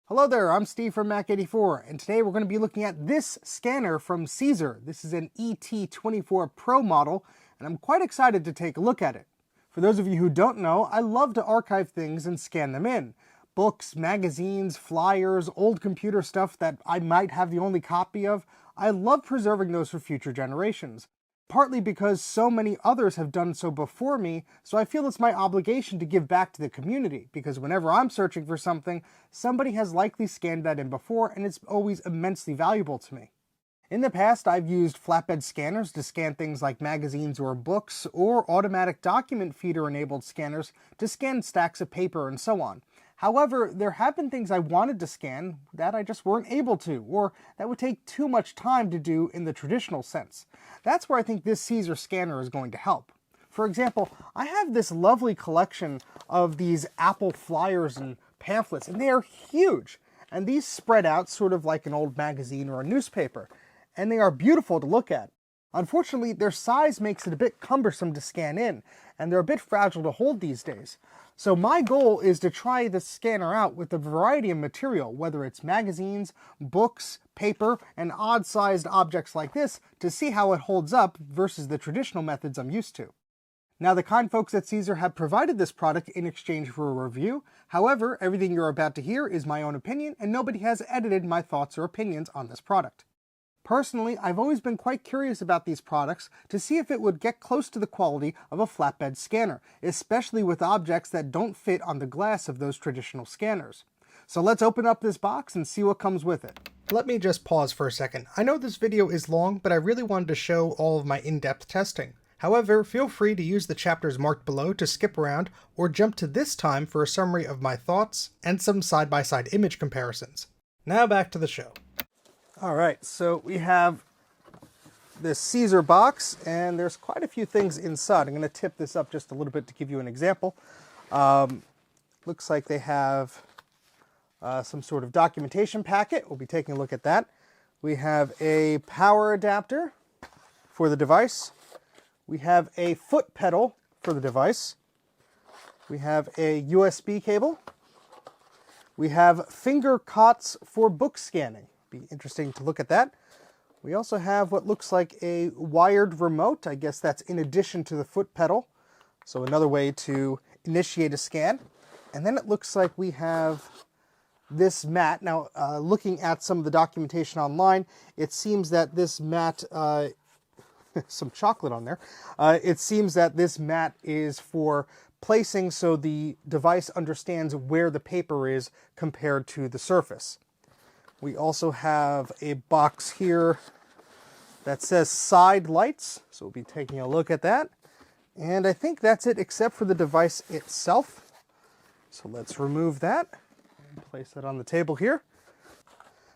Hello there, I'm Steve from Mac84, and today we're going to be looking at this scanner from CZUR. This is an ET24 Pro model, and I'm quite excited to take a look at it. For those of you who don't know, I love to archive things and scan them in. Books, magazines, flyers, old computer stuff that I might have the only copy of. I love preserving those for future generations. Partly because so many others have done so before me, so I feel it's my obligation to give back to the community, because whenever I'm searching for something, somebody has likely scanned that in before, and it's always immensely valuable to me. In the past, I've used flatbed scanners to scan things like magazines or books, or automatic document feeder-enabled scanners to scan stacks of paper and so on. However, there have been things I wanted to scan that I just weren't able to, or that would take too much time to do in the traditional sense. That's where I think this CZUR scanner is going to help. For example, I have this lovely collection of these Apple flyers and pamphlets, and they are huge. And these spread out sort of like an old magazine or a newspaper, and they are beautiful to look at. Unfortunately, their size makes it a bit cumbersome to scan in, and they're a bit fragile to hold these days. So my goal is to try this scanner out with a variety of material, whether it's magazines, books, paper, and odd-sized objects like this, to see how it holds up versus the traditional methods I'm used to. Now, the kind folks at CZUR have provided this product in exchange for a review. However, everything you're about to hear is my own opinion, and nobody has edited my thoughts or opinions on this product. Personally, I've always been quite curious about these products to see if it would get close to the quality of a flatbed scanner, especially with objects that don't fit on the glass of those traditional scanners. So let's open up this box and see what comes with it. Let me just pause for a second. I know this video is long, but I really wanted to show all of my in-depth testing. However, feel free to use the chapters marked below to skip around or jump to this time for a summary of my thoughts and some side-by-side image comparisons. Now back to the show. Alright, so we have this CZUR box, and there's quite a few things inside. I'm going to tip this up just a little bit to give you an example. Looks like they have some sort of documentation packet. We'll be taking a look at that. We have a power adapter for the device. We have a foot pedal for the device. We have a USB cable. We have finger cots for book scanning. Be interesting to look at that. We also have what looks like a wired remote. I guess that's in addition to the foot pedal. So another way to initiate a scan. And then it looks like we have this mat. Now, looking at some of the documentation online, it seems that this mat, some chocolate on there, it seems that this mat is for placing so the device understands where the paper is compared to the surface. We also have a box here that says side lights, so we'll be taking a look at that. And I think that's it except for the device itself. So let's remove that and place that on the table here.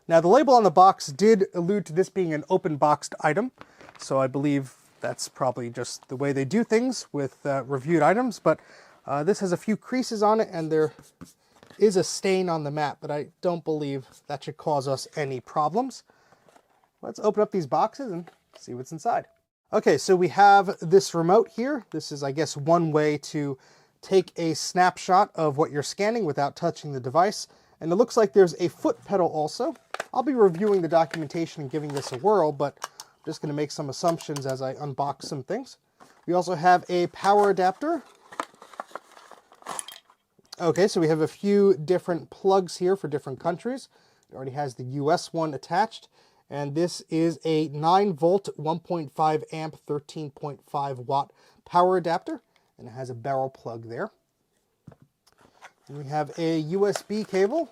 Now, the label on the box did allude to this being an open boxed item, so I believe that's probably just the way they do things with reviewed items, but this has a few creases on it, and there is a stain on the mat, but I don't believe that should cause us any problems. Let's open up these boxes and see what's inside. Okay, so we have this remote here. This is, I guess, one way to take a snapshot of what you're scanning without touching the device. And it looks like there's a foot pedal also. I'll be reviewing the documentation and giving this a whirl, but I'm just going to make some assumptions as I unbox some things. We also have a power adapter. Okay, so we have a few different plugs here for different countries. It already has the US one attached, and this is a 9-volt, 1.5 amp, 13.5 watt power adapter, and it has a barrel plug there. And we have a USB cable,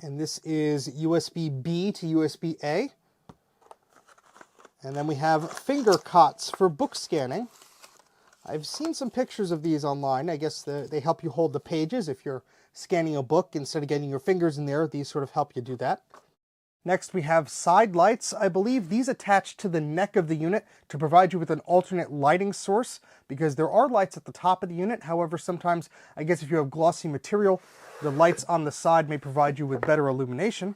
and this is USB-B to USB-A. And then we have finger cots for book scanning. I've seen some pictures of these online. I guess they help you hold the pages. If you're scanning a book, instead of getting your fingers in there, these sort of help you do that. Next, we have side lights. I believe these attach to the neck of the unit to provide you with an alternate lighting source, because there are lights at the top of the unit. However, sometimes, I guess if you have glossy material, the lights on the side may provide you with better illumination.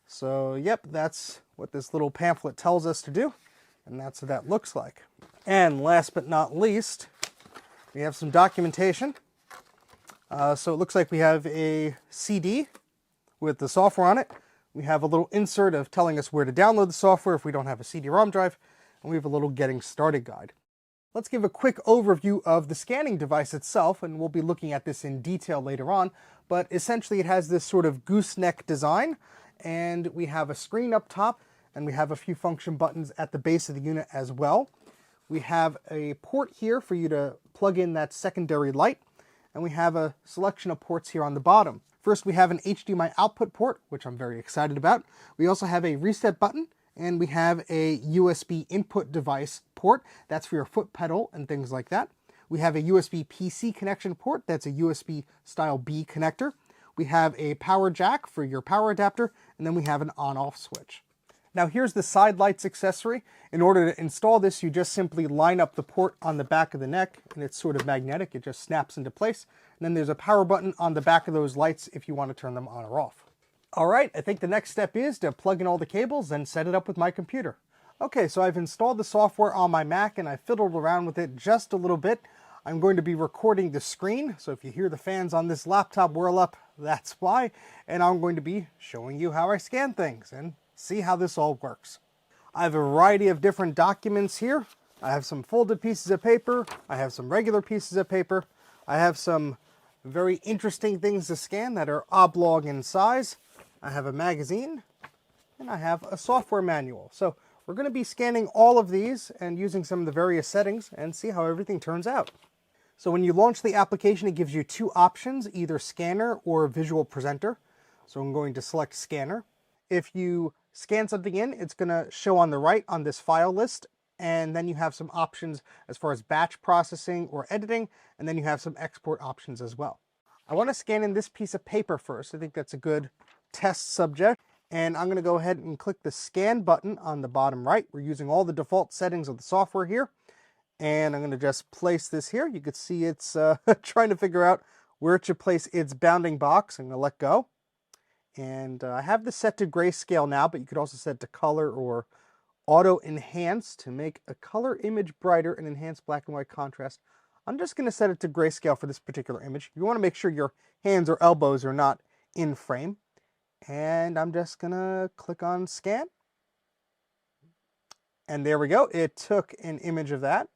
So, yep, that's what this little pamphlet tells us to do, and that's what that looks like. And last but not least, we have some documentation. So it looks like we have a CD with the software on it. We have a little insert of telling us where to download the software if we don't have a CD-ROM drive, and we have a little getting started guide. Let's give a quick overview of the scanning device itself, and we'll be looking at this in detail later on, but essentially it has this sort of gooseneck design, and we have a screen up top, and we have a few function buttons at the base of the unit as well. We have a port here for you to plug in that secondary light, and we have a selection of ports here on the bottom. First, we have an HDMI output port, which I'm very excited about. We also have a reset button, and we have a USB input device port. That's for your foot pedal and things like that. We have a USB PC connection port. That's a USB style B connector. We have a power jack for your power adapter, and then we have an on-off switch. Now here's the side lights accessory. In order to install this, you just simply line up the port on the back of the neck, and it's sort of magnetic. It just snaps into place. And then there's a power button on the back of those lights if you want to turn them on or off. All right, I think the next step is to plug in all the cables and set it up with my computer. Okay, so I've installed the software on my Mac and I fiddled around with it just a little bit. I'm going to be recording the screen, so if you hear the fans on this laptop whirl up, that's why. And I'm going to be showing you how I scan things and see how this all works. I have a variety of different documents here. I have some folded pieces of paper. I have some regular pieces of paper. I have some very interesting things to scan that are oblong in size. I have a magazine, and I have a software manual. So we're going to be scanning all of these and using some of the various settings and see how everything turns out. So when you launch the application, it gives you two options, either scanner or visual presenter. So I'm going to select scanner. If you scan something in, it's going to show on the right on this file list, and then you have some options as far as batch processing or editing, and then you have some export options as well. I want to scan in this piece of paper first. I think that's a good test subject, and I'm going to go ahead and click the scan button on the bottom right. We're using all the default settings of the software here, and I'm going to just place this here. You can see it's trying to figure out where it should place its bounding box. I'm going to let go. And I have this set to grayscale now, but you could also set it to color or auto enhance to make a color image brighter and enhance black and white contrast. I'm just going to set it to grayscale for this particular image. You want to make sure your hands or elbows are not in frame. And I'm just going to click on scan. And there we go. It took an image of that.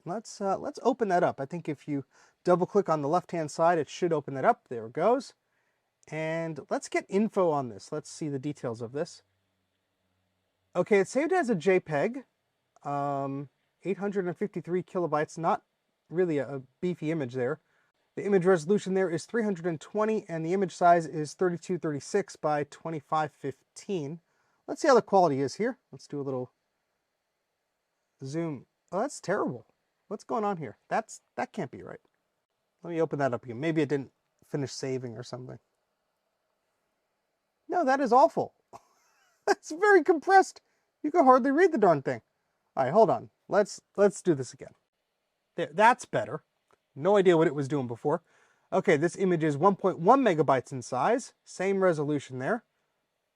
Let's open that up. I think if you double click on the left-hand side, it should open that up. There it goes. And let's get info on this. Let's see the details of this. Okay, it's saved as a JPEG, 853 kilobytes, not really a beefy image there. The image resolution there is 320, and the image size is 3236 by 2515. Let's see how the quality is here. Let's do a little zoom. Oh, that's terrible. What's going on here? That can't be right. Let me open that up again. Maybe it didn't finish saving or something. No, that is awful. That's very compressed. You can hardly read the darn thing. All right, hold on. Let's do this again. There, that's better. No idea what it was doing before. Okay, this image is 1.1 megabytes in size. Same resolution there.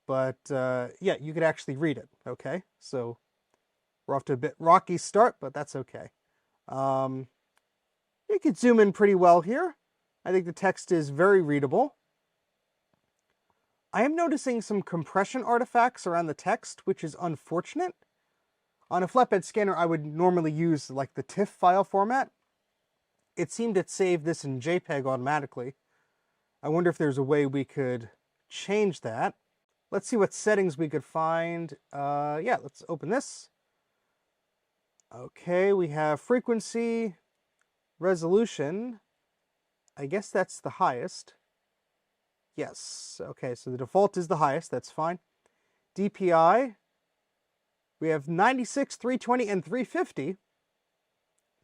But yeah, you could actually read it. Okay, so we're off to a bit rocky start, but that's okay. You could zoom in pretty well here. I think the text is very readable. I am noticing some compression artifacts around the text, which is unfortunate. On a flatbed scanner, I would normally use like the TIFF file format. It seemed it saved this in JPEG automatically. I wonder if there's a way we could change that. Let's see what settings we could find. Yeah, let's open this. Okay, we have frequency, resolution. I guess that's the highest. Yes, okay, so the default is the highest, that's fine. DPI, we have 96, 320, and 350.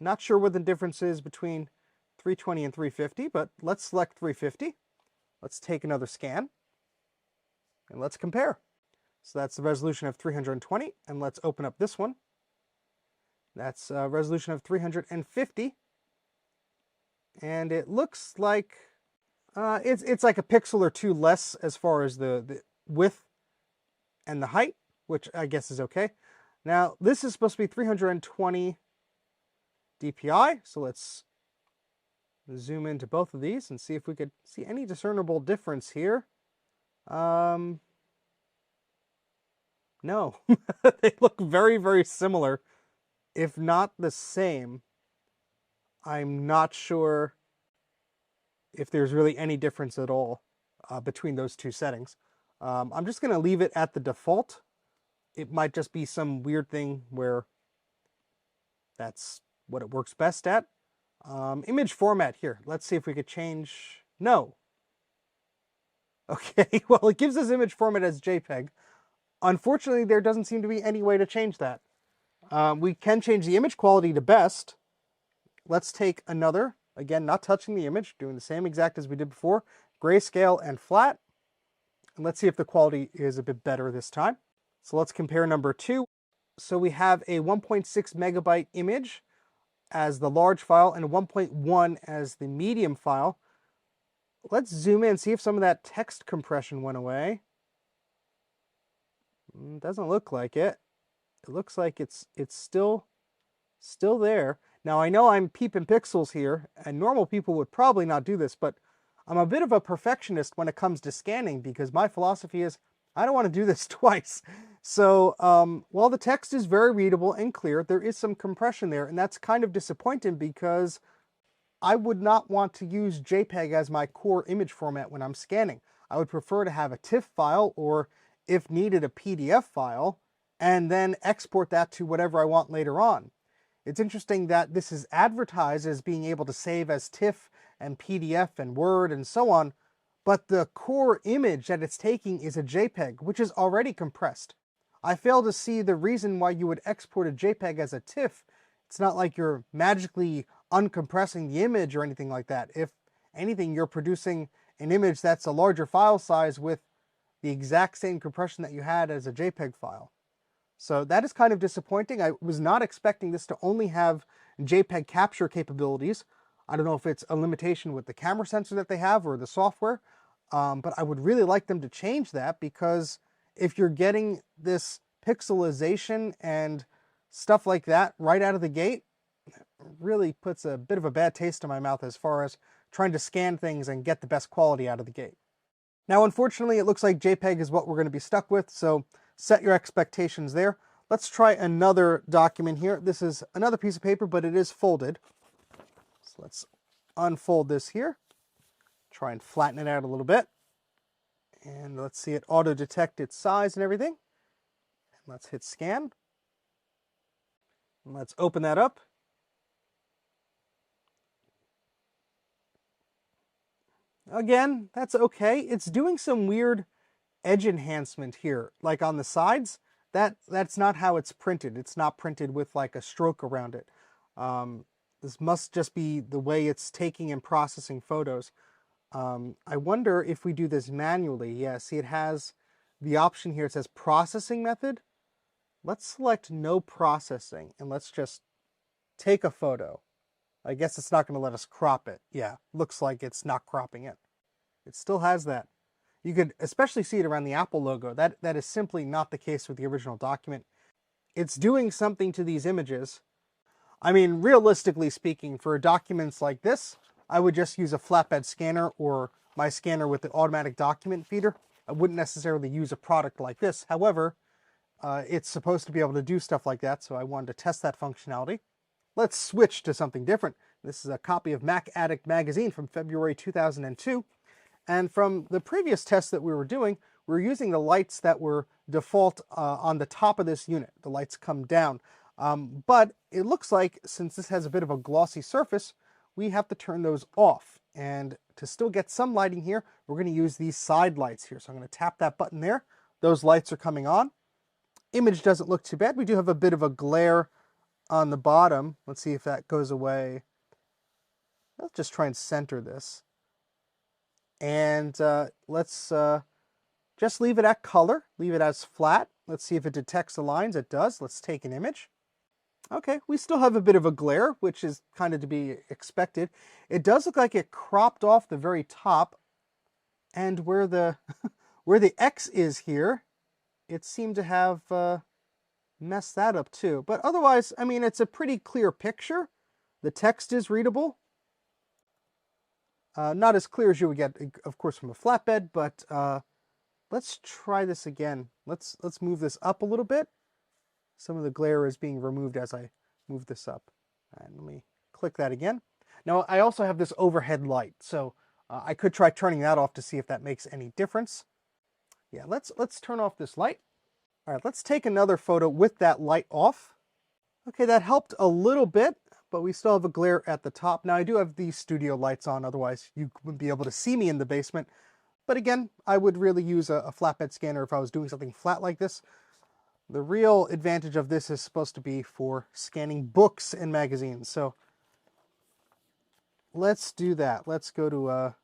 Not sure what the difference is between 320 and 350, but let's select 350. Let's take another scan, and let's compare. So that's the resolution of 320, and let's open up this one. That's a resolution of 350, and it looks like it's like a pixel or two less as far as the width and the height, which I guess is okay. Now, this is supposed to be 320 DPI, so let's Zoom into both of these and see if we could see any discernible difference here. No, they look very, very similar, if not the same. I'm not sure if there's really any difference at all between those two settings. I'm just going to leave it at the default. It might just be some weird thing where that's what it works best at. Image format here. Let's see if we could change. No. Okay, well, it gives us image format as JPEG. Unfortunately, there doesn't seem to be any way to change that. We can change the image quality to best. Let's take another, again, not touching the image, doing the same exact as we did before, grayscale and flat. And let's see if the quality is a bit better this time. So let's compare number 2. So we have a 1.6 megabyte image as the large file and a 1.1 as the medium file. Let's zoom in, see if some of that text compression went away. Doesn't look like it. It looks like it's still there. Now I know I'm peeping pixels here, and normal people would probably not do this, but I'm a bit of a perfectionist when it comes to scanning because my philosophy is I don't want to do this twice. So while the text is very readable and clear, there is some compression there, and that's kind of disappointing because I would not want to use JPEG as my core image format when I'm scanning. I would prefer to have a TIFF file or, if needed, a PDF file, and then export that to whatever I want later on. It's interesting that this is advertised as being able to save as TIFF and PDF and Word and so on, but the core image that it's taking is a JPEG, which is already compressed. I fail to see the reason why you would export a JPEG as a TIFF. It's not like you're magically uncompressing the image or anything like that. If anything, you're producing an image that's a larger file size with the exact same compression that you had as a JPEG file. So that is kind of disappointing. I was not expecting this to only have JPEG capture capabilities. I don't know if it's a limitation with the camera sensor that they have or the software, but I would really like them to change that, because if you're getting this pixelization and stuff like that right out of the gate, it really puts a bit of a bad taste in my mouth as far as trying to scan things and get the best quality out of the gate. Now, unfortunately, it looks like JPEG is what we're going to be stuck with, so set your expectations there. Let's try another document here. This is another piece of paper, but it is folded. So let's unfold this here. Try and flatten it out a little bit. And let's see it auto-detect its size and everything. And let's hit scan. And let's open that up. Again, that's okay. It's doing some weird edge enhancement here, like on the sides. That's not how it's printed. It's not printed with like a stroke around it. This must just be the way it's taking and processing photos. I wonder if we do this manually. Yeah, see, it has the option here. It says processing method. Let's select no processing and let's just take a photo. I guess it's not going to let us crop it. Yeah, looks like it's not cropping it. It still has that. You could especially see it around the Apple logo. That is simply not the case with the original document. It's doing something to these images. I mean, realistically speaking, for documents like this, I would just use a flatbed scanner or my scanner with the automatic document feeder. I wouldn't necessarily use a product like this. However, it's supposed to be able to do stuff like that, so I wanted to test that functionality. Let's switch to something different. This is a copy of Mac Addict magazine from February 2002. And from the previous test that we were doing, we were using the lights that were default on the top of this unit. The lights come down. But it looks like, since this has a bit of a glossy surface, we have to turn those off. And to still get some lighting here, we're going to use these side lights here. So I'm going to tap that button there. Those lights are coming on. Image doesn't look too bad. We do have a bit of a glare on the bottom. Let's see if that goes away. Let's just try and center this. And let's just leave it at color. Leave it as flat. Let's see if it detects the lines. It does. Let's take an image. Okay, we still have a bit of a glare, which is kind of to be expected. It does look like it cropped off the very top, and where the where the X is here, it seemed to have messed that up too. But otherwise, I mean, it's a pretty clear picture. The text is readable. Not as clear as you would get, of course, from a flatbed, but let's try this again. Let's move this up a little bit. Some of the glare is being removed as I move this up. And let me click that again. Now, I also have this overhead light, so I could try turning that off to see if that makes any difference. Yeah, let's turn off this light. All right, let's take another photo with that light off. Okay, that helped a little bit, but we still have a glare at the top. Now, I do have these studio lights on, otherwise you wouldn't be able to see me in the basement. But again, I would really use a flatbed scanner if I was doing something flat like this. The real advantage of this is supposed to be for scanning books and magazines. So let's do that. Let's go to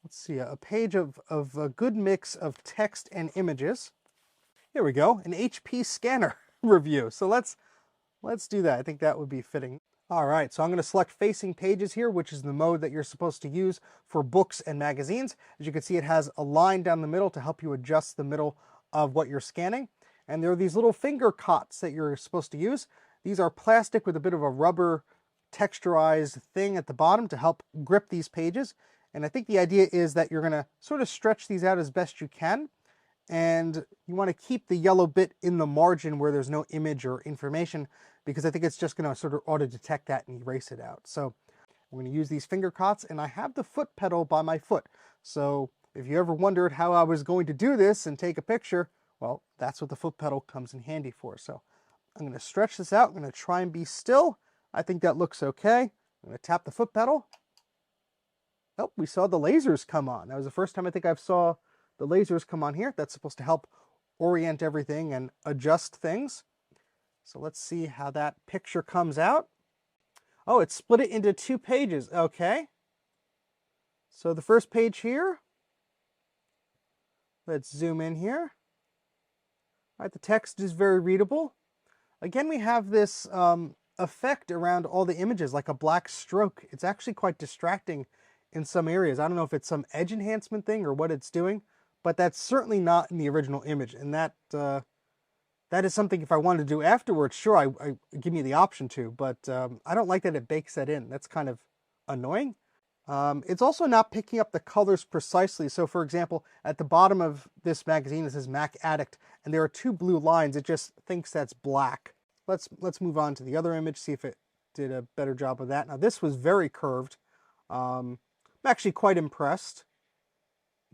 let's see, a page of a good mix of text and images. Here we go, an HP scanner review. So let's do that. I think that would be fitting. All right, so I'm going to select facing pages here, which is the mode that you're supposed to use for books and magazines. As you can see, it has a line down the middle to help you adjust the middle of what you're scanning. And there are these little finger cots that you're supposed to use. These are plastic with a bit of a rubber texturized thing at the bottom to help grip these pages. And I think the idea is that you're going to sort of stretch these out as best you can. And you want to keep the yellow bit in the margin where there's no image or information, because I think it's just going to sort of auto-detect that and erase it out. So I'm going to use these finger cots, and I have the foot pedal by my foot. So if you ever wondered how I was going to do this and take a picture, well, that's what the foot pedal comes in handy for. So I'm going to stretch this out. I'm going to try and be still. I think that looks okay. I'm going to tap the foot pedal. Oh, we saw the lasers come on. That was the first time I think I saw the lasers come on here. That's supposed to help orient everything and adjust things. So let's see how that picture comes out. Oh, it split it into 2 pages. Okay. So the first page here. Let's zoom in here. All right, the text is very readable. Again, we have this effect around all the images, like a black stroke. It's actually quite distracting in some areas. I don't know if it's some edge enhancement thing or what it's doing, but that's certainly not in the original image. And that is something, if I wanted to do afterwards, sure, I give me the option to, but I don't like that it bakes that in. That's kind of annoying. It's also not picking up the colors precisely. So for example, at the bottom of this magazine, it says Mac Addict, and there are 2 blue lines. It just thinks that's black. Let's move on to the other image, see if it did a better job of that. Now this was very curved. I'm actually quite impressed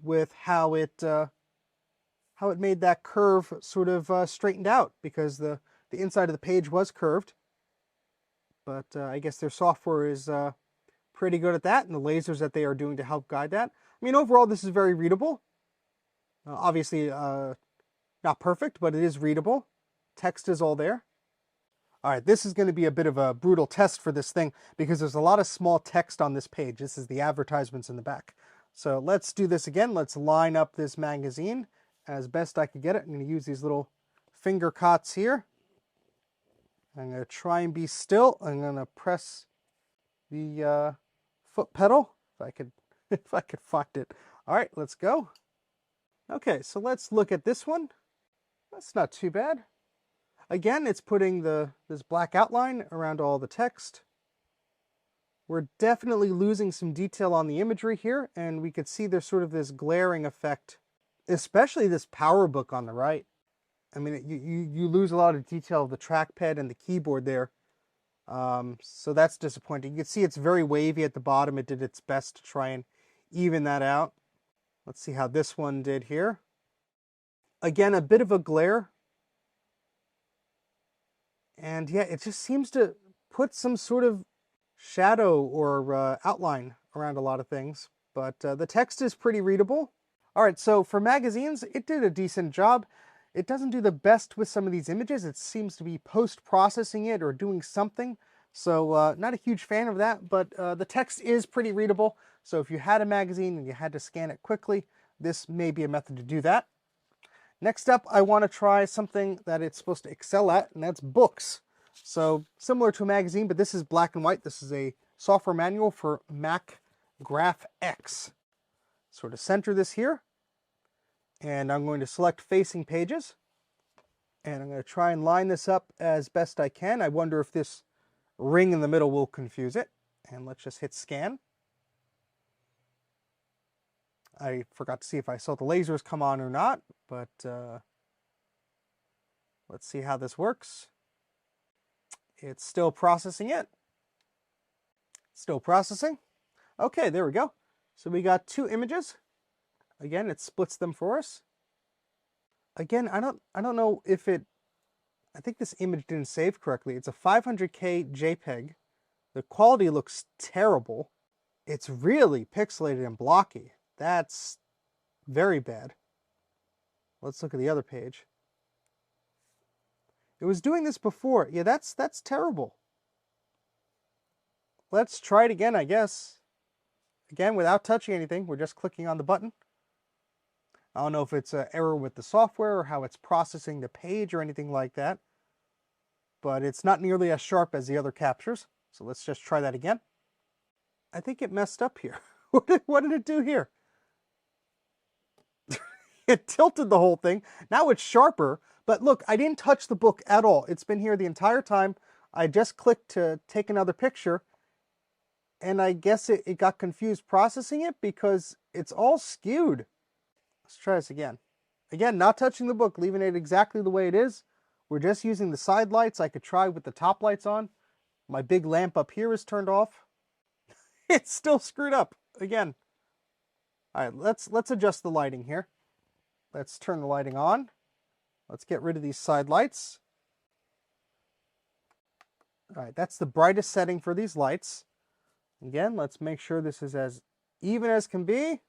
with how it made that curve sort of straightened out, because the inside of the page was curved. But I guess their software is pretty good at that, and the lasers that they are doing to help guide that. I mean, overall, this is very readable. Obviously, not perfect, but it is readable. Text is all there. All right, this is going to be a bit of a brutal test for this thing, because there's a lot of small text on this page. This is the advertisements in the back. So let's do this again. Let's line up this magazine as best I could get it. I'm going to use these little finger cots here. I'm going to try and be still. I'm going to press the foot pedal if I could find it. All right, let's go. Okay, so let's look at this one. That's not too bad. Again, it's putting this black outline around all the text. We're definitely losing some detail on the imagery here, and we could see there's sort of this glaring effect, especially this power book on the right. I mean, you lose a lot of detail of the trackpad and the keyboard there. So that's disappointing. You can see it's very wavy at the bottom. It did its best to try and even that out. Let's see how this one did here. Again, a bit of a glare. And yeah, it just seems to put some sort of shadow or outline around a lot of things. But the text is pretty readable. All right, so for magazines, it did a decent job. It doesn't do the best with some of these images. It seems to be post-processing it or doing something. So not a huge fan of that, but the text is pretty readable. So if you had a magazine and you had to scan it quickly, this may be a method to do that. Next up, I want to try something that it's supposed to excel at, and that's books. So similar to a magazine, but this is black and white. This is a software manual for Mac Graph X. Sort of center this here, and I'm going to select facing pages, and I'm going to try and line this up as best I can. I wonder if this ring in the middle will confuse it, and let's just hit scan. I forgot to see if I saw the lasers come on or not, but let's see how this works. It's still processing it. Still processing. Okay, there we go. So we got 2 images. Again, it splits them for us. Again, I don't know if I think this image didn't save correctly. It's a 500K JPEG. The quality looks terrible. It's really pixelated and blocky. That's very bad. Let's look at the other page. It was doing this before. Yeah, that's terrible. Let's try it again, I guess. Again, without touching anything, we're just clicking on the button. I don't know if it's an error with the software or how it's processing the page or anything like that, but it's not nearly as sharp as the other captures. So let's just try that again. I think it messed up here. What did it do here? It tilted the whole thing. Now it's sharper, but look, I didn't touch the book at all. It's been here the entire time. I just clicked to take another picture, and I guess it got confused processing it because it's all skewed. Let's try this again. Again, not touching the book, leaving it exactly the way it is. We're just using the side lights. I could try with the top lights on. My big lamp up here is turned off. It's still screwed up again. All right, let's adjust the lighting here. Let's turn the lighting on. Let's get rid of these side lights. All right, that's the brightest setting for these lights. Again, let's make sure this is as even as can be.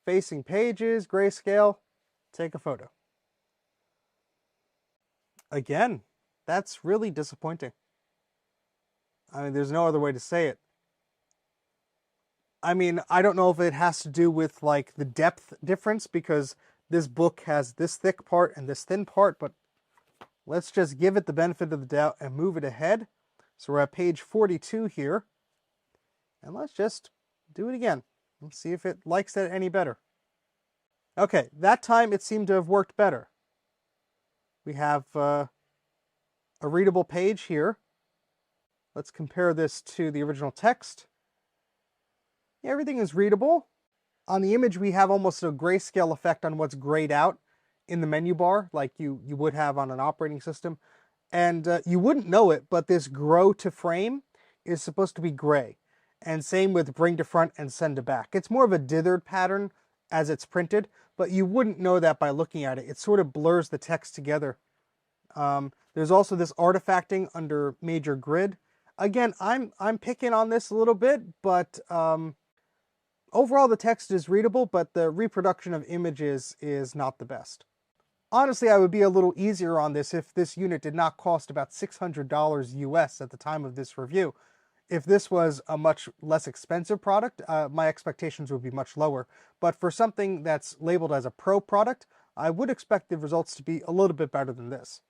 Facing pages, grayscale, take a photo. Again, that's really disappointing. I mean, there's no other way to say it. I mean, I don't know if it has to do with like the depth difference because this book has this thick part and this thin part, but let's just give it the benefit of the doubt and move it ahead. So we're at page 42 here. And let's just do it again. Let's see if it likes that any better. Okay, that time it seemed to have worked better. We have a readable page here. Let's compare this to the original text. Yeah, everything is readable. On the image, we have almost a grayscale effect on what's grayed out in the menu bar, like you would have on an operating system. And you wouldn't know it, but this grow to frame is supposed to be gray. And same with bring to front and send to back. It's more of a dithered pattern as it's printed, but you wouldn't know that by looking at it. It sort of blurs the text together. There's also this artifacting under major grid. Again, I'm picking on this a little bit, but overall the text is readable, but the reproduction of images is not the best. Honestly, I would be a little easier on this if this unit did not cost about $600 US at the time of this review. If this was a much less expensive product, my expectations would be much lower. But for something that's labeled as a pro product, I would expect the results to be a little bit better than this.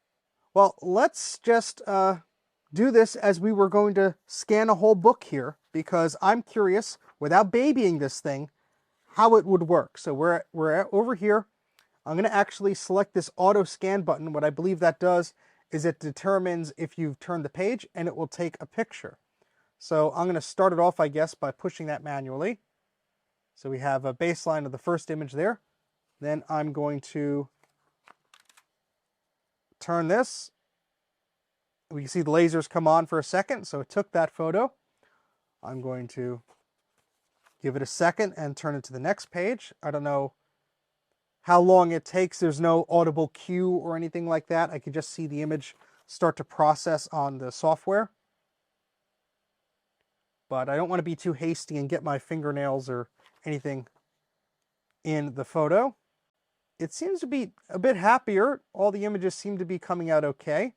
Well, let's just do this as we were going to scan a whole book here, because I'm curious, without babying this thing, how it would work. So we're over here. I'm going to actually select this auto scan button. What I believe that does is it determines if you've turned the page and it will take a picture. So I'm going to start it off, I guess, by pushing that manually. So we have a baseline of the first image there. Then I'm going to turn this. We can see the lasers come on for a second, so it took that photo. I'm going to give it a second and turn it to the next page. I don't know how long it takes. There's no audible cue or anything like that. I can just see the image start to process on the software. But I don't want to be too hasty and get my fingernails or anything in the photo. It seems to be a bit happier. All the images seem to be coming out okay.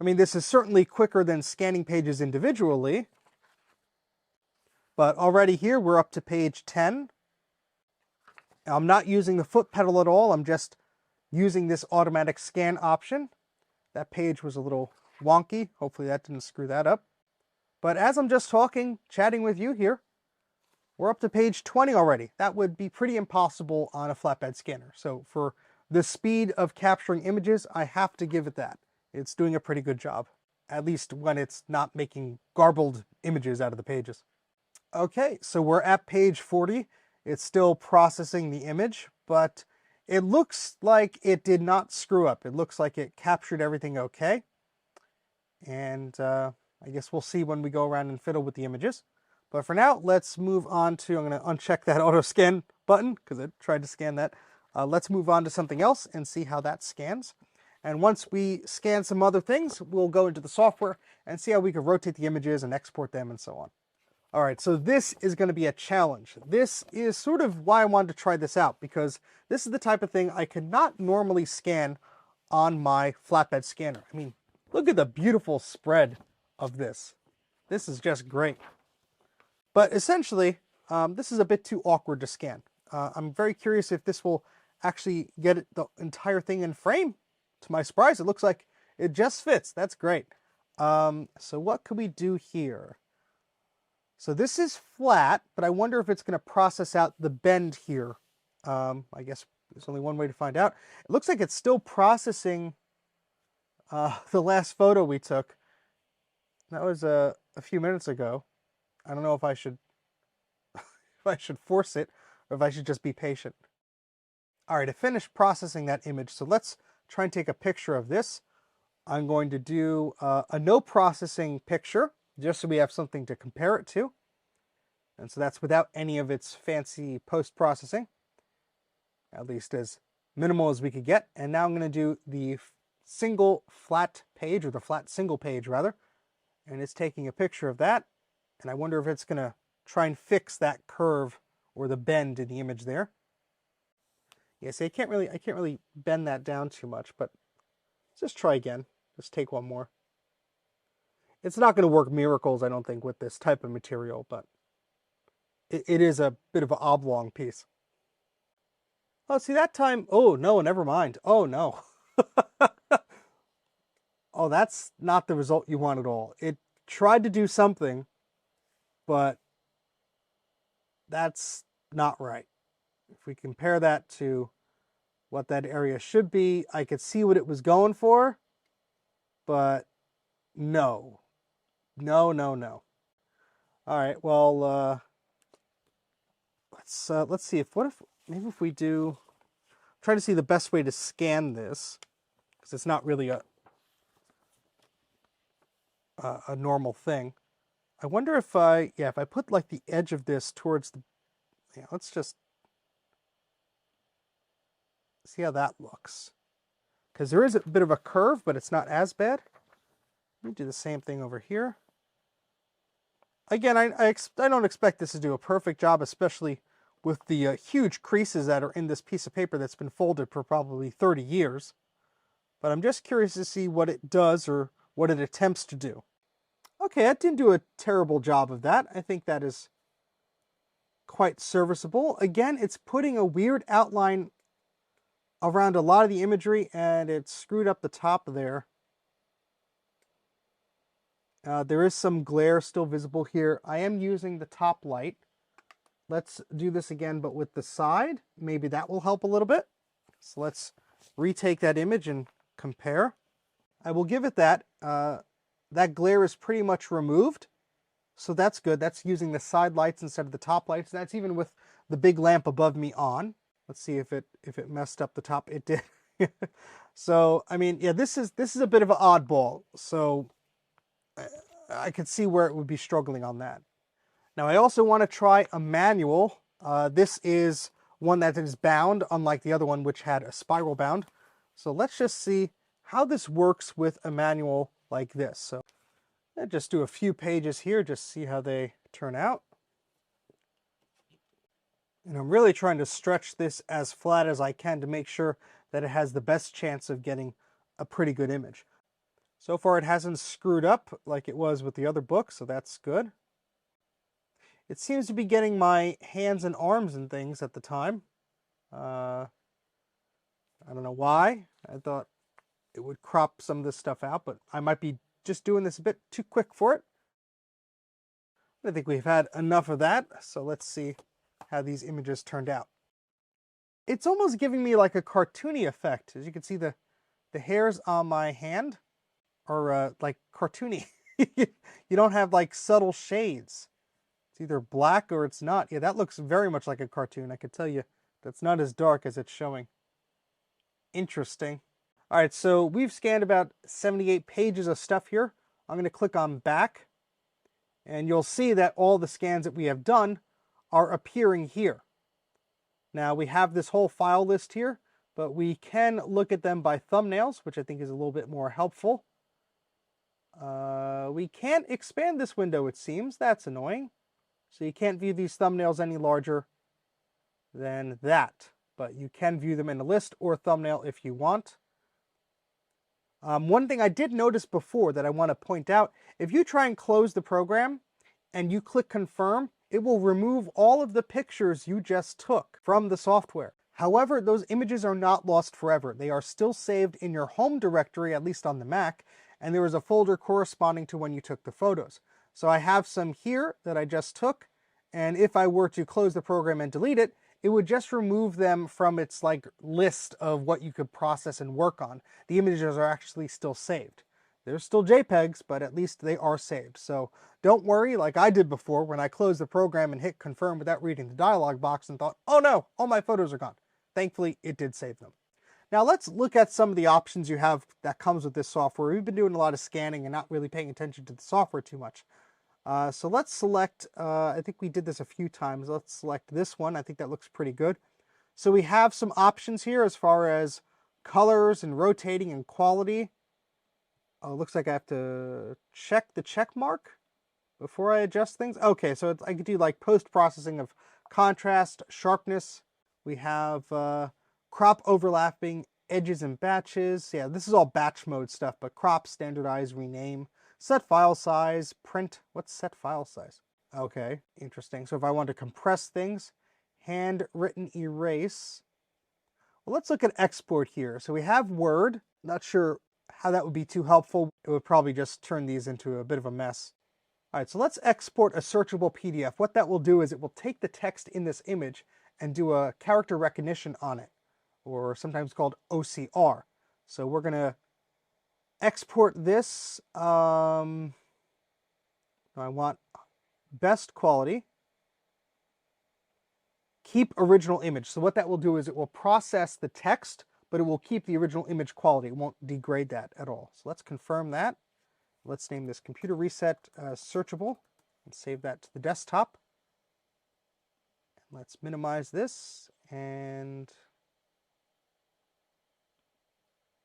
I mean, this is certainly quicker than scanning pages individually. But already here, we're up to page 10. I'm not using the foot pedal at all. I'm just using this automatic scan option. That page was a little wonky. Hopefully that didn't screw that up. But as I'm just talking, chatting with you here, we're up to page 20 already. That would be pretty impossible on a flatbed scanner. So for the speed of capturing images, I have to give it that. It's doing a pretty good job, at least when it's not making garbled images out of the pages. Okay, so we're at page 40. it's still processing the image, but it looks like it did not screw up. It looks like it captured everything okay. And I guess we'll see when we go around and fiddle with the images. But for now, let's move on to, I'm going to uncheck that auto scan button because it tried to scan that. Let's move on to something else and see how that scans. And once we scan some other things, we'll go into the software and see how we can rotate the images and export them and so on. All right, so this is going to be a challenge. This is sort of why I wanted to try this out, because this is the type of thing I could not normally scan on my flatbed scanner. I mean, look at the beautiful spread of this. This is just great. But essentially, this is a bit too awkward to scan. I'm very curious if this will actually get the entire thing in frame. To my surprise, it looks like it just fits. That's great. So what could we do here? So this is flat, but I wonder if it's going to process out the bend here. I guess there's only one way to find out. It looks like it's still processing the last photo we took. That was a few minutes ago. I don't know if I should force it or if I should just be patient. All right, I finished processing that image, so let's try and take a picture of this. I'm going to do a no processing picture, just so we have something to compare it to. And so that's without any of its fancy post-processing, at least as minimal as we could get. And now I'm going to do the single flat page, or the flat single page rather, and it's taking a picture of that. And I wonder if it's going to try and fix that curve or the bend in the image there. Yeah, see, I can't really bend that down too much, but let's just try again. Just take one more. It's not going to work miracles, I don't think, with this type of material, but it is a bit of an oblong piece. Oh, see, that time, oh, no, never mind. Oh, no. Oh, that's not the result you want at all. It tried to do something, but that's not right. If we compare that to what that area should be, I could see what it was going for, but no. No, no, no. All right, well, let's see if maybe if we try to see the best way to scan this, because it's not really a normal thing. I wonder if if I put like the edge of this towards the, let's just see how that looks. Because there is a bit of a curve, but it's not as bad. Let me do the same thing over here. Again, I don't expect this to do a perfect job, especially with the huge creases that are in this piece of paper that's been folded for probably 30 years. But I'm just curious to see what it does or what it attempts to do. Okay, that didn't do a terrible job of that. I think that is quite serviceable. Again, it's putting a weird outline around a lot of the imagery, and it screwed up the top there. There is some glare still visible here. I am using the top light. Let's do this again, but with the side. Maybe that will help a little bit. So let's retake that image and compare. I will give it that. That glare is pretty much removed. So that's good. That's using the side lights instead of the top lights. That's even with the big lamp above me on. Let's see if it messed up the top. It did. So, I mean, yeah, this is a bit of an oddball. So I could see where it would be struggling on that. Now, I also want to try a manual. This is one that is bound, unlike the other one, which had a spiral bound. So let's just see how this works with a manual like this. So I'll just do a few pages here, just see how they turn out. And I'm really trying to stretch this as flat as I can to make sure that it has the best chance of getting a pretty good image. So far it hasn't screwed up like it was with the other book, so that's good. It seems to be getting my hands and arms and things at the time. I don't know why. I thought it would crop some of this stuff out, but I might be just doing this a bit too quick for it. I think we've had enough of that, so let's see how these images turned out. It's almost giving me like a cartoony effect. As you can see, the hairs on my hand are like cartoony. You don't have like subtle shades. It's either black or it's not. Yeah, that looks very much like a cartoon. I can tell you that's not as dark as it's showing. Interesting. All right, so we've scanned about 78 pages of stuff here. I'm going to click on back, and you'll see that all the scans that we have done are appearing here. Now we have this whole file list here, but we can look at them by thumbnails, which I think is a little bit more helpful. We can't expand this window, it seems. That's annoying. So you can't view these thumbnails any larger than that, but you can view them in a list or thumbnail if you want. One thing I did notice before that I want to point out, if you try and close the program and you click confirm, it will remove all of the pictures you just took from the software. However, those images are not lost forever. They are still saved in your home directory, at least on the Mac, and there is a folder corresponding to when you took the photos. So I have some here that I just took, and if I were to close the program and delete it, it would just remove them from its list of what you could process and work on. The images are actually still saved. They're still JPEGs, but at least they are saved. So don't worry like I did before when I closed the program and hit confirm without reading the dialog box and thought, oh no, all my photos are gone. Thankfully, it did save them. Now let's look at some of the options you have that comes with this software. We've been doing a lot of scanning and not really paying attention to the software too much. So let's select, I think we did this a few times. Let's select this one. I think that looks pretty good. So we have some options here as far as colors and rotating and quality. Oh, it looks like I have to check the check mark before I adjust things. Okay, so I could do like post-processing of contrast, sharpness. We have crop overlapping edges and batches. Yeah, this is all batch mode stuff, but crop, standardize, rename. Set file size, print. What's set file size? Okay, interesting. So if I want to compress things, handwritten erase. Well, let's look at export here. So we have Word. Not sure how that would be too helpful. It would probably just turn these into a bit of a mess. All right, so let's export a searchable PDF. What that will do is it will take the text in this image and do a character recognition on it, or sometimes called OCR. So we're going to export this. I want best quality. Keep original image. So what that will do is it will process the text, but it will keep the original image quality. It won't degrade that at all. So let's confirm that. Let's name this computer reset searchable and save that to the desktop. Let's minimize this, and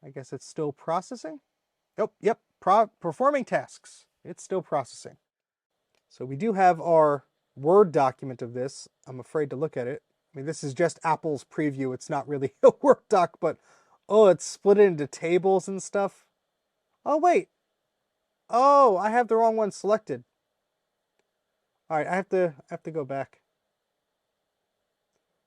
I guess it's still processing. Oh, yep, performing tasks. It's still processing. So we do have our Word document of this. I'm afraid to look at it. I mean, this is just Apple's preview. It's not really a Word doc, but oh, it's split into tables and stuff. Oh, wait. Oh, I have the wrong one selected. All right, I have to go back.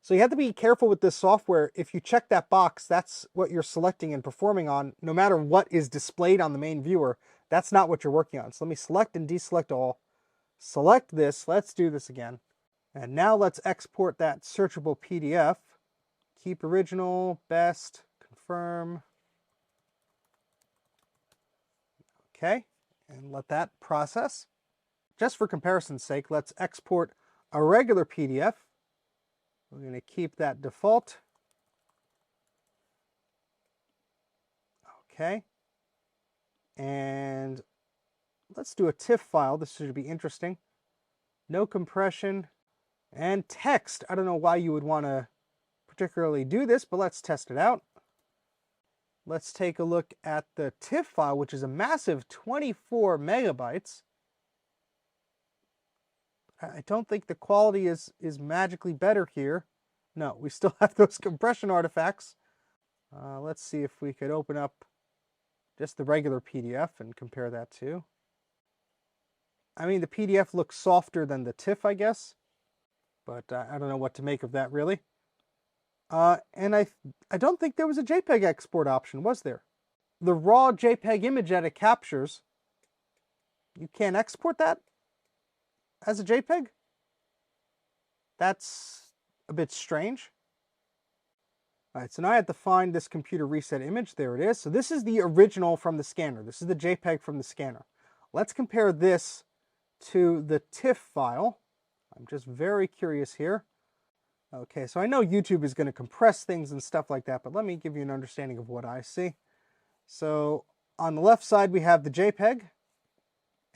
So you have to be careful with this software. If you check that box, that's what you're selecting and performing on. No matter what is displayed on the main viewer, that's not what you're working on. So let me select and deselect all. Select this. Let's do this again. And now let's export that searchable PDF. Keep original, best, confirm. Okay, and let that process. Just for comparison's sake, let's export a regular PDF. We're going to keep that default. Okay. And let's do a TIFF file. This should be interesting. No compression and text. I don't know why you would want to particularly do this, but let's test it out. Let's take a look at the TIFF file, which is a massive 24 megabytes. I don't think the quality is magically better here. No, we still have those compression artifacts. Let's see if we could open up just the regular PDF and compare that to. I mean, the PDF looks softer than the TIFF, I guess. But I don't know what to make of that, really. And I don't think there was a JPEG export option, was there? The raw JPEG image that it captures, you can't export that as a JPEG? That's a bit strange. All right, so now I have to find this computer reset image. There it is. So this is the original from the scanner. This is the JPEG from the scanner. Let's compare this to the TIFF file. I'm just very curious here. Okay, so I know YouTube is going to compress things and stuff like that, but let me give you an understanding of what I see. So on the left side, we have the JPEG,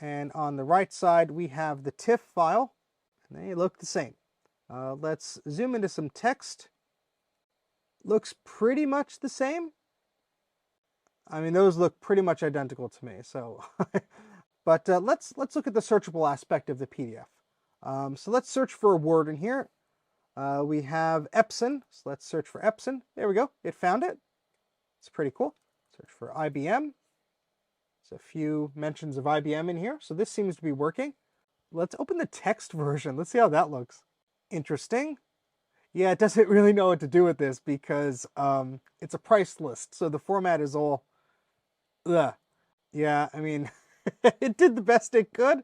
and on the right side, we have the TIFF file, and they look the same. Let's zoom into some text. Looks pretty much the same. I mean, those look pretty much identical to me. So, but let's look at the searchable aspect of the PDF. So let's search for a word in here. We have Epson, so let's search for Epson. There we go, it found it. It's pretty cool. Search for IBM. There's a few mentions of IBM in here, so this seems to be working. Let's open the text version. Let's see how that looks. Interesting. Yeah, it doesn't really know what to do with this because it's a price list, so the format is all, ugh. Yeah, I mean, it did the best it could.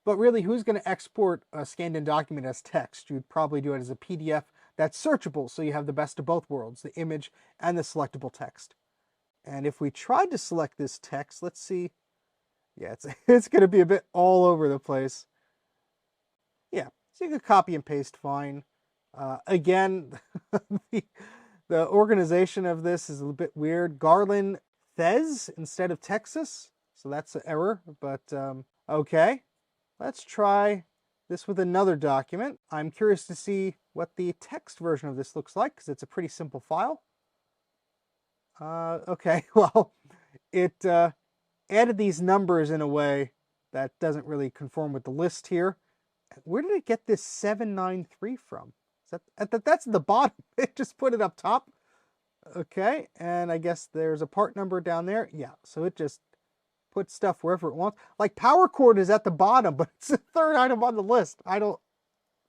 But really, who's going to export a scanned-in document as text? You'd probably do it as a PDF that's searchable, so you have the best of both worlds, the image and the selectable text. And if we tried to select this text, let's see. Yeah, it's going to be a bit all over the place. Yeah, so you could copy and paste fine. Again, the organization of this is a little bit weird. Garland Thez instead of Texas, so that's an error, but okay. Let's try this with another document. I'm curious to see what the text version of this looks like because it's a pretty simple file. Okay, well, it added these numbers in a way that doesn't really conform with the list here. Where did it get this 793 from? Is that's the bottom. It just put it up top. Okay, and I guess there's a part number down there. Yeah, so it just put stuff wherever it wants. Like power cord is at the bottom, but it's the third item on the list. I don't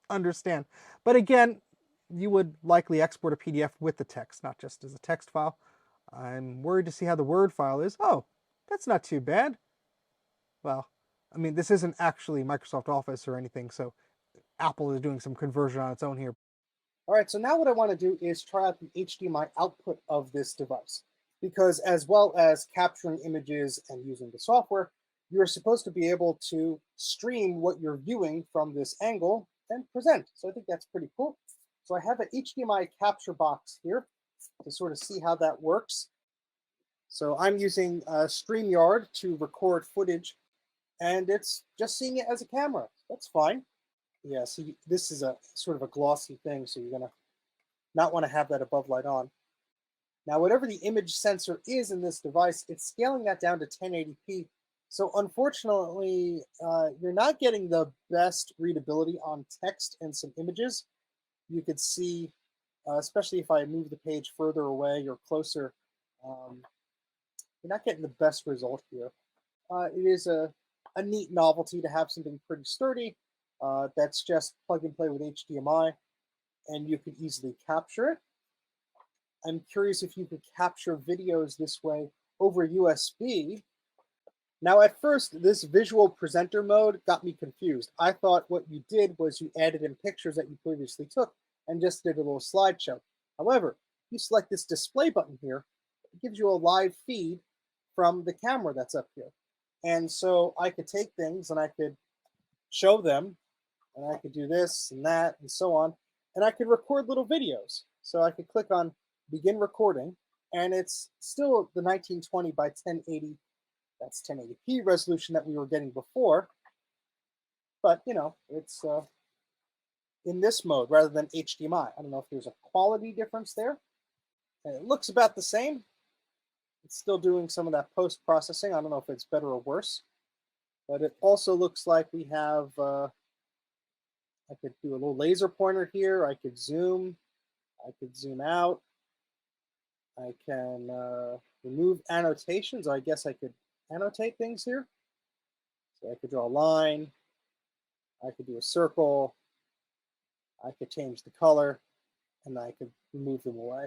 understand. But again, you would likely export a PDF with the text, not just as a text file. I'm worried to see how the Word file is. Oh, that's not too bad. Well, I mean, this isn't actually Microsoft Office or anything, so Apple is doing some conversion on its own here. All right, so now what I want to do is try out the HDMI output of this device. Because as well as capturing images and using the software, you're supposed to be able to stream what you're viewing from this angle and present. So I think that's pretty cool. So I have an HDMI capture box here to sort of see how that works. So I'm using StreamYard to record footage, and it's just seeing it as a camera. That's fine. Yeah, see, this is a sort of a glossy thing, so you're gonna not want to have that above light on. Now, whatever the image sensor is in this device, it's scaling that down to 1080p. So unfortunately, you're not getting the best readability on text and some images. You could see, especially if I move the page further away or closer, you're not getting the best result here. It is a neat novelty to have something pretty sturdy that's just plug and play with HDMI, and you could easily capture it. I'm curious if you could capture videos this way over USB. Now, at first, this visual presenter mode got me confused. I thought what you did was you added in pictures that you previously took and just did a little slideshow. However, you select this display button here, it gives you a live feed from the camera that's up here. And so I could take things and I could show them, and I could do this and that and so on, and I could record little videos. So I could click on begin recording, and it's still the 1920 by 1080, that's 1080p resolution that we were getting before, but you know, it's in this mode rather than HDMI. I don't know if there's a quality difference there. And it looks about the same. It's still doing some of that post-processing. I don't know if it's better or worse, but it also looks like we have, I could do a little laser pointer here. I could zoom out. I can remove annotations. I guess I could annotate things here. So I could draw a line. I could do a circle. I could change the color, and I could remove them away.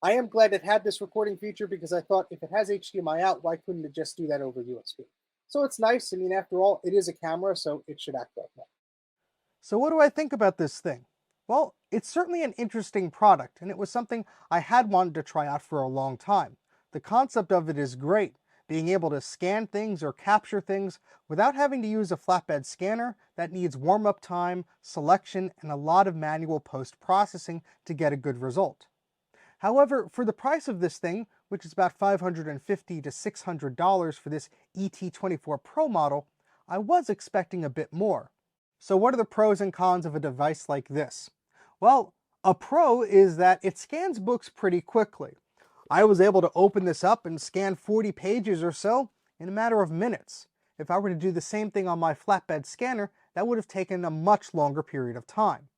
I am glad it had this recording feature because I thought if it has HDMI out, why couldn't it just do that over USB? So it's nice. I mean, after all, it is a camera, so it should act like that. So what do I think about this thing? Well, it's certainly an interesting product, and it was something I had wanted to try out for a long time. The concept of it is great. being able to scan things or capture things without having to use a flatbed scanner that needs warm-up time, selection, and a lot of manual post-processing to get a good result. However, for the price of this thing, which is about $550 to $600 for this ET24 Pro model, I was expecting a bit more. So what are the pros and cons of a device like this? Well, a pro is that it scans books pretty quickly. I was able to open this up and scan 40 pages or so in a matter of minutes. If I were to do the same thing on my flatbed scanner, that would have taken a much longer period of time.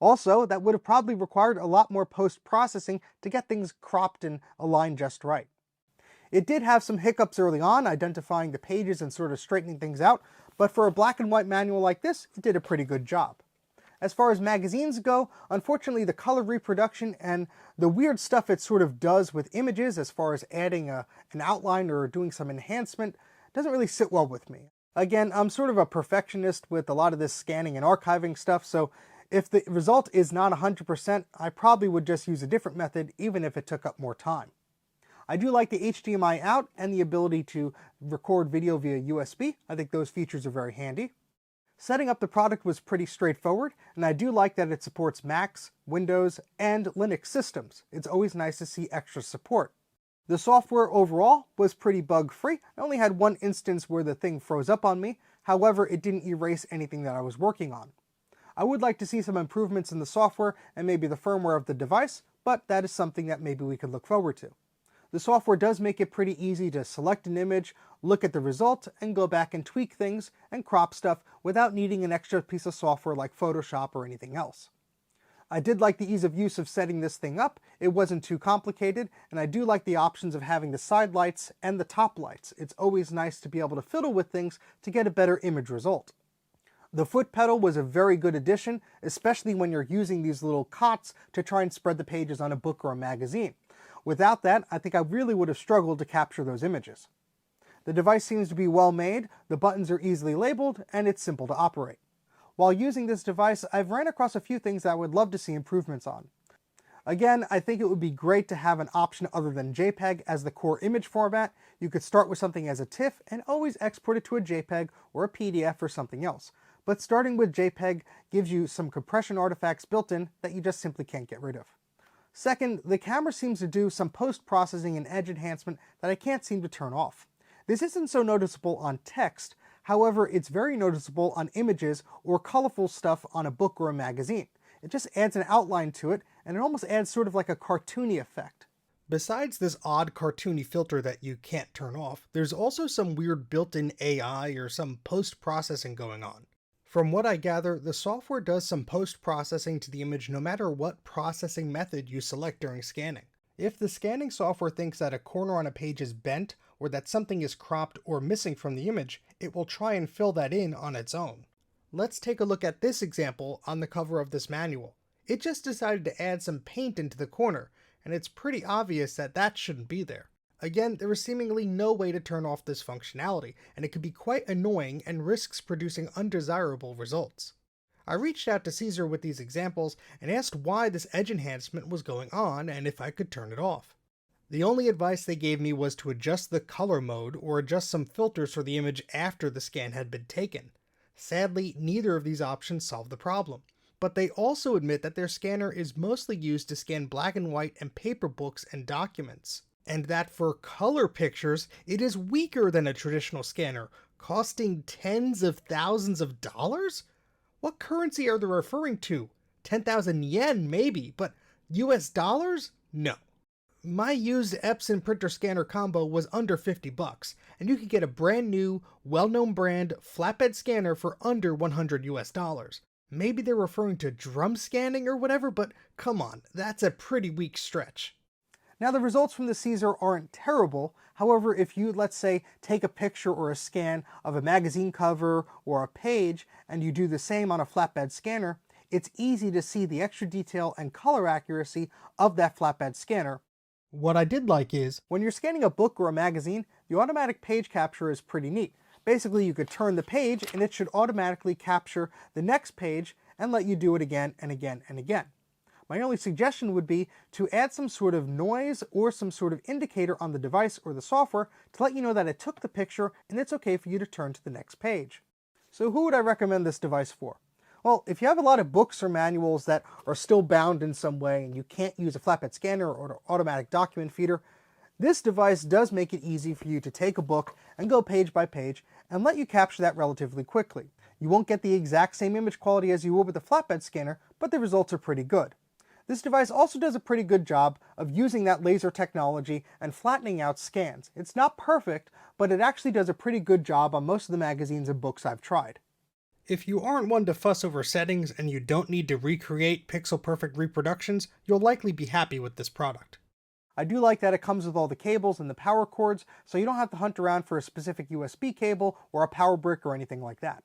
Also, that would have probably required a lot more post-processing to get things cropped and aligned just right. It did have some hiccups early on, identifying the pages and sort of straightening things out, but for a black and white manual like this, it did a pretty good job. As far as magazines go, unfortunately the color reproduction and the weird stuff it sort of does with images as far as adding an outline or doing some enhancement doesn't really sit well with me. Again, I'm sort of a perfectionist with a lot of this scanning and archiving stuff, so if the result is not 100%, I probably would just use a different method even if it took up more time. I do like the HDMI out and the ability to record video via USB. I think those features are very handy. Setting up the product was pretty straightforward, and I do like that it supports Macs, Windows, and Linux systems. It's always nice to see extra support. The software overall was pretty bug-free. I only had one instance where the thing froze up on me. However, it didn't erase anything that I was working on. I would like to see some improvements in the software and maybe the firmware of the device, but that is something that maybe we could look forward to. The software does make it pretty easy to select an image, look at the result, and go back and tweak things and crop stuff without needing an extra piece of software like Photoshop or anything else. I did like the ease of use of setting this thing up. It wasn't too complicated, and I do like the options of having the side lights and the top lights. It's always nice to be able to fiddle with things to get a better image result. The foot pedal was a very good addition, especially when you're using these little cots to try and spread the pages on a book or a magazine. Without that, I think I really would have struggled to capture those images. The device seems to be well made, the buttons are easily labeled, and it's simple to operate. While using this device, I've ran across a few things that I would love to see improvements on. Again, I think it would be great to have an option other than JPEG as the core image format. You could start with something as a TIFF and always export it to a JPEG or a PDF or something else. But starting with JPEG gives you some compression artifacts built in that you just simply can't get rid of. Second, the camera seems to do some post-processing and edge enhancement that I can't seem to turn off. This isn't so noticeable on text, however, it's very noticeable on images or colorful stuff on a book or a magazine. It just adds an outline to it, and it almost adds sort of like a cartoony effect. Besides this odd cartoony filter that you can't turn off, there's also some weird built-in AI or some post-processing going on. From what I gather, the software does some post-processing to the image no matter what processing method you select during scanning. If the scanning software thinks that a corner on a page is bent or that something is cropped or missing from the image, it will try and fill that in on its own. Let's take a look at this example on the cover of this manual. It just decided to add some paint into the corner, and it's pretty obvious that that shouldn't be there. Again, there is seemingly no way to turn off this functionality, and it can be quite annoying and risks producing undesirable results. I reached out to CZUR with these examples and asked why this edge enhancement was going on and if I could turn it off. The only advice they gave me was to adjust the color mode or adjust some filters for the image after the scan had been taken. Sadly, neither of these options solve the problem, but they also admit that their scanner is mostly used to scan black and white and paper books and documents, and that for color pictures, it is weaker than a traditional scanner, costing tens of thousands of dollars? What currency are they referring to? 10,000 yen maybe, but US dollars? No. My used Epson printer scanner combo was under 50 bucks, and you could get a brand new, well-known brand flatbed scanner for under 100 US dollars. Maybe they're referring to drum scanning or whatever, but come on, that's a pretty weak stretch. Now the results from the CZUR aren't terrible. However, if you, let's say, take a picture or a scan of a magazine cover or a page and you do the same on a flatbed scanner, it's easy to see the extra detail and color accuracy of that flatbed scanner. What I did like is, when you're scanning a book or a magazine, the automatic page capture is pretty neat. Basically, you could turn the page and it should automatically capture the next page and let you do it again and again and again. My only suggestion would be to add some sort of noise or some sort of indicator on the device or the software to let you know that it took the picture and it's okay for you to turn to the next page. So who would I recommend this device for? Well, if you have a lot of books or manuals that are still bound in some way and you can't use a flatbed scanner or an automatic document feeder, this device does make it easy for you to take a book and go page by page and let you capture that relatively quickly. You won't get the exact same image quality as you would with a flatbed scanner, but the results are pretty good. This device also does a pretty good job of using that laser technology and flattening out scans. It's not perfect, but it actually does a pretty good job on most of the magazines and books I've tried. If you aren't one to fuss over settings and you don't need to recreate pixel-perfect reproductions, you'll likely be happy with this product. I do like that it comes with all the cables and the power cords, so you don't have to hunt around for a specific USB cable or a power brick or anything like that.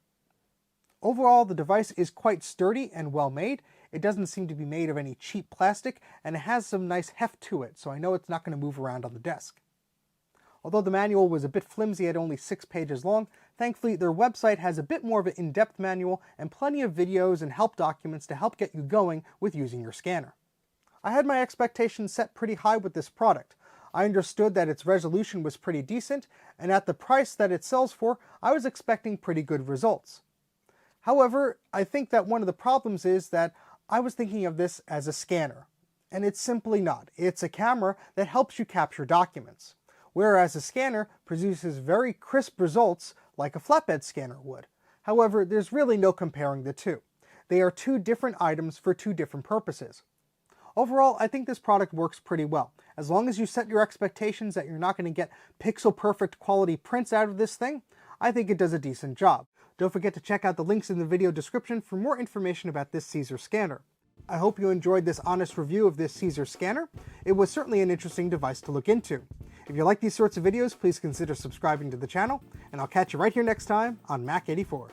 Overall, the device is quite sturdy and well made. It doesn't seem to be made of any cheap plastic, and it has some nice heft to it, so I know it's not going to move around on the desk. Although the manual was a bit flimsy at only 6 pages long, thankfully their website has a bit more of an in-depth manual and plenty of videos and help documents to help get you going with using your scanner. I had my expectations set pretty high with this product. I understood that its resolution was pretty decent, and at the price that it sells for, I was expecting pretty good results. However, I think that one of the problems is that I was thinking of this as a scanner, and it's simply not. It's a camera that helps you capture documents, whereas a scanner produces very crisp results like a flatbed scanner would. However, there's really no comparing the two. They are two different items for two different purposes. Overall, I think this product works pretty well. As long as you set your expectations that you're not going to get pixel-perfect quality prints out of this thing, I think it does a decent job. Don't forget to check out the links in the video description for more information about this CZUR scanner. I hope you enjoyed this honest review of this CZUR scanner. It was certainly an interesting device to look into. If you like these sorts of videos, please consider subscribing to the channel, and I'll catch you right here next time on Mac 84.